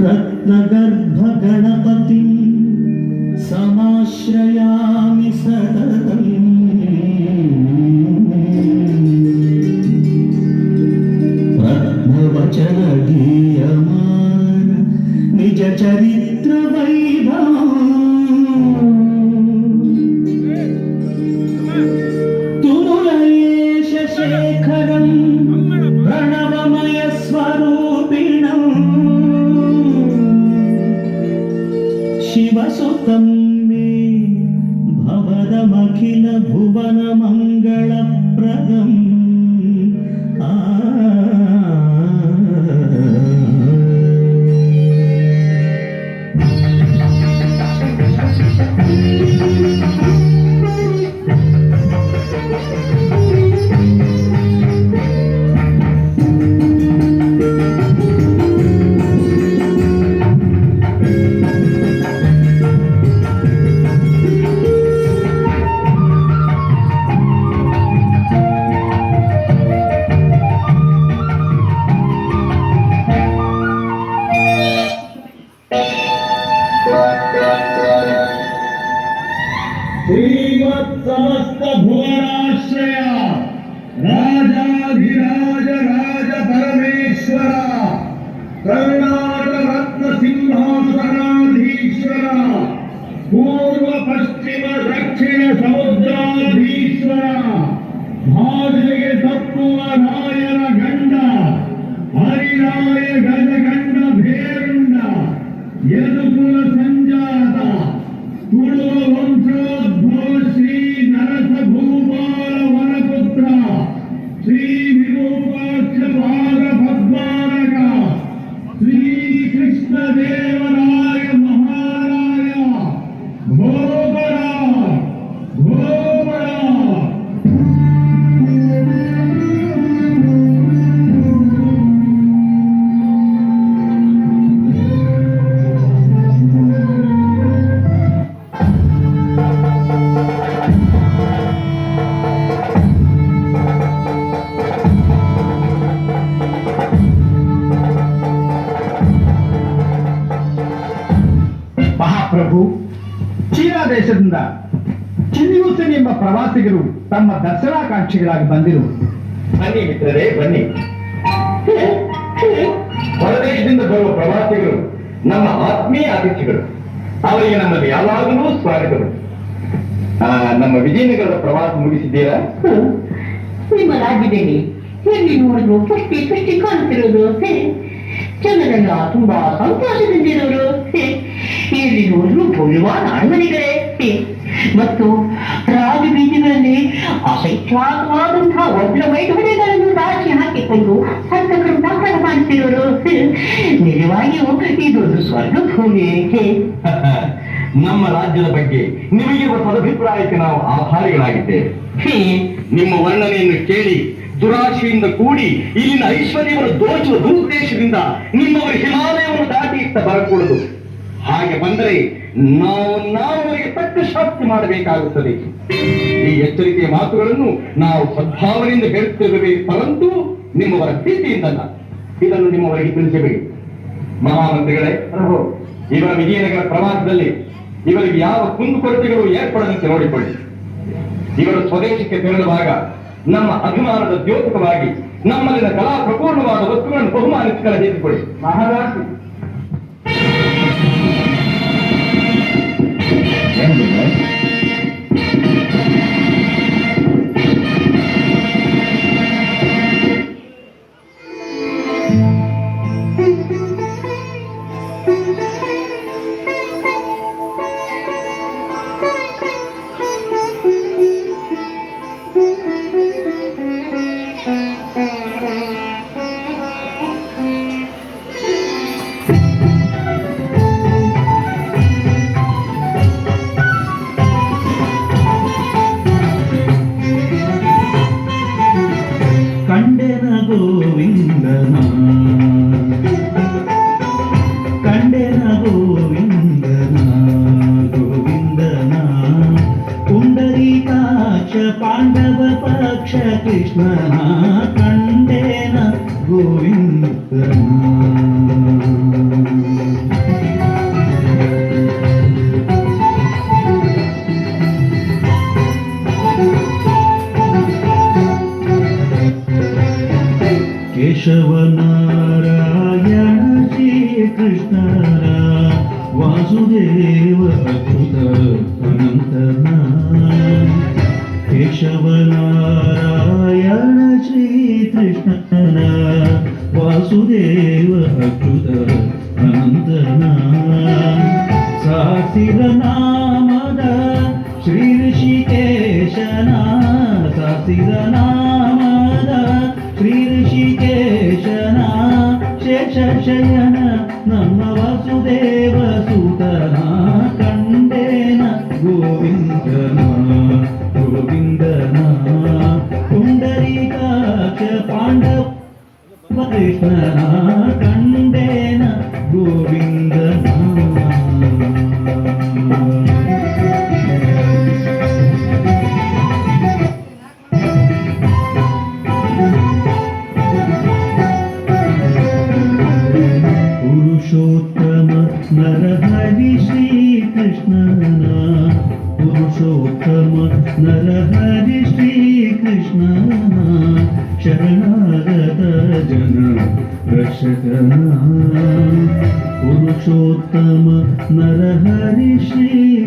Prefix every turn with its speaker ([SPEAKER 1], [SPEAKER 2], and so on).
[SPEAKER 1] रत्नगर्भ गणपति समाश्रयामि सततम् रत्नवचन गीयमान निज चरित्र वैभवम् तुमुलयेश शेखरम् प्रणवमय स्वरूपिणम् शिवसुतं मे भवदमखिल भुवन मङ्गलप्रदम्
[SPEAKER 2] समस्त भुवनाश्रय राजाधिराज राज परमेश्वर कर्णाट रत्न सिंहासनाधीश्वर पूर्व पश्चिम दक्षिण समुद्राधीश्वर भाजगे तಪ್ಪುವ ರಾಯರ ಗಂಡ ಹರಿರಾಯ ಗಜಗಂಡ ಭೇರುಂಡ ಯದುಕುಲ ಸಂಜಾತ ತುಳುವ ವಂಶೋದ್ಭವ ಶ್ರೀ ನರಸ ಭೂಪಾಲ ವನಪುತ್ರ ಶ್ರೀ ವಿರೂಪಾಕ್ಷ ಭಾಗ ಪದ್ಮಾನಕ ಶ್ರೀ ಕೃಷ್ಣ ದೇವರಾಯ ಮಹಾರಾಯ ಭೋಗರ ಭೋಗರ
[SPEAKER 3] ಮಹಾಪ್ರಭು, ಚೀನಾ ದೇಶದಿಂದ ಚಿನ್ಯೂಸನ್ ಎಂಬ ಪ್ರವಾಸಿಗರು ತಮ್ಮ ದರ್ಶನಾಕಾಂಕ್ಷಿಗಳಾಗಿ ಬಂದಿರು.
[SPEAKER 2] ಬನ್ನಿ ಮಿತ್ರರೇ, ಬನ್ನಿ. ಹೊರದೇಶದಿಂದ ಬರುವ ಪ್ರವಾಸಿಗರು ನಮ್ಮ ಆತ್ಮೀಯ ಅತಿಥಿಗಳು. ಅವರಿಗೆ ನಮ್ಮಲ್ಲಿ ಯಾವಾಗಲೂ ಸ್ವಾಗತಗಳು. ನಮ್ಮ ವಿಜಯನಗರದ ಪ್ರವಾಸ ಮುಗಿಸಿದ್ದೀರಾ?
[SPEAKER 4] ನಿಮ್ಮ ರಾಜ್ಯದಲ್ಲಿ ಎಲ್ಲಿ ನೋಡಿದ್ರು ಪುಷ್ಟಿ ಪುಷ್ಟಿ ಕಾಣುತ್ತಿರುವುದು ಜನರೆಲ್ಲ ತುಂಬಾ ಸಂತೋಷದಿಂದಿರುವರು. ಎಲ್ಲಿ ನೋಡಿದ್ರು ಭವ್ಯವಾದ ಅರಮನೆಗಳೇ ಮತ್ತು ರಾಜಬೀದಿಗಳಲ್ಲಿ ಅಸಂಖ್ಯಾತವಾದಂತಹ ವಜ್ರ ವೈಢೂರ್ಯಗಳನ್ನು ರಾಶಿ ಹಾಕಿಕೊಂಡು ಸಂತಕರು ದಾಖಲ ಮಾಡುತ್ತಿರುವರು. ನಿಜವಾಗಿಯೂ ಇದೊಂದು ಸ್ವರ್ಗ ಭೂಮಿ.
[SPEAKER 2] ನಮ್ಮ ರಾಜ್ಯದ ಬಗ್ಗೆ ನಿಮಗಿರುವ ಸದಭಿಪ್ರಾಯಕ್ಕೆ ನಾವು ಆಭಾರಿಗಳಾಗಿದ್ದೇವೆ. ನಿಮ್ಮ ವರ್ಣನೆಯನ್ನು ಕೇಳಿ ದುರಾಶೆಯಿಂದ ಕೂಡಿ ಇಲ್ಲಿನ ಐಶ್ವರ್ಯವನ್ನು ದೋಚುವ ದುರುದ್ದೇಶದಿಂದ ನಿಮ್ಮವರ ಹಿಮಾಲಯವನ್ನು ದಾಟಿ ಇತ್ತ ಬರಕೂಡದು. ಹಾಗೆ ಬಂದರೆ ನಾವು ಅವರಿಗೆ ತಕ್ಕ ಶಾಸ್ತಿ ಮಾಡಬೇಕಾಗುತ್ತದೆ. ಈ ಎಚ್ಚರಿಕೆಯ ಮಾತುಗಳನ್ನು ನಾವು ಸದ್ಭಾವನೆಯಿಂದ ಹೇಳುತ್ತಿರುವೆ, ಪರಂತು ನಿಮ್ಮವರ ಪ್ರೀತಿಯಿಂದಲ್ಲ. ಇದನ್ನು ನಿಮ್ಮವರಿಗೆ ತಿಳಿಸಬೇಡಿ. ಮಹಾಮಂತ್ರಿಗಳೇ, ಇವರ ವಿಜಯನಗರ ಪ್ರವಾಸದಲ್ಲಿ ಇವರಿಗೆ ಯಾವ ಕುಂದುಕೊರತೆಗಳು ಏರ್ಪಡದಂತೆ ನೋಡಿಕೊಳ್ಳಿ. ಇವರು ಸ್ವದೇಶಕ್ಕೆ ತೆರಳುವಾಗ ನಮ್ಮ ಅಭಿಮಾನದ ದ್ಯೋತಕವಾಗಿ ನಮ್ಮಲ್ಲಿನ ಕಲಾ ಪ್ರಪೂರ್ಣವಾದ ವಸ್ತುಗಳನ್ನು ಬಹುಮಾನಿಸಿಕೊಳ್ಳ ಹೇಳಿಕೊಳ್ಳಿ. ಮಹಾರಾಜ
[SPEAKER 1] ಕೇಶವನಾರಾಯಣ ಶ್ರೀಕೃಷ್ಣನ ವಾಸುದೇವ ಅಚ್ಯುತ ಅನಂತನ ಕೇಶವನಾರಾಯಣ ಶ್ರೀಕೃಷ್ಣನ ವಾಸುದೇವ ಅಚ್ಯುತ ಅನಂತನ ಸಾಸಿರ ನಾಮದ ಶ್ರೀ ಋಷಿಕೇಶನ ಸಾಸಿರ ನಾಮದ ಶ್ರೀ ಋಷಿಕೇಶನ ಶೇಷಶಯನ ನಮ್ಮ ವಾಸುದೇವ ಸುತನ ಕಂಡೇನ ಗೋವಿಂದನ ಗೋವಿಂದನ ಪುಂಡರೀಕಾಕ್ಷ ಪಾಂಡವ ಕೃಷ್ಣನ ಕಂಡೇನ ಗೋವಿಂದನ पुरुषोत्तम नरहरि श्रीकृष्णन पुरुषोत्तम नरहरि श्रीकृष्णन शरणागत जन रक्षकन पुरुषोत्तम नरहरि श्री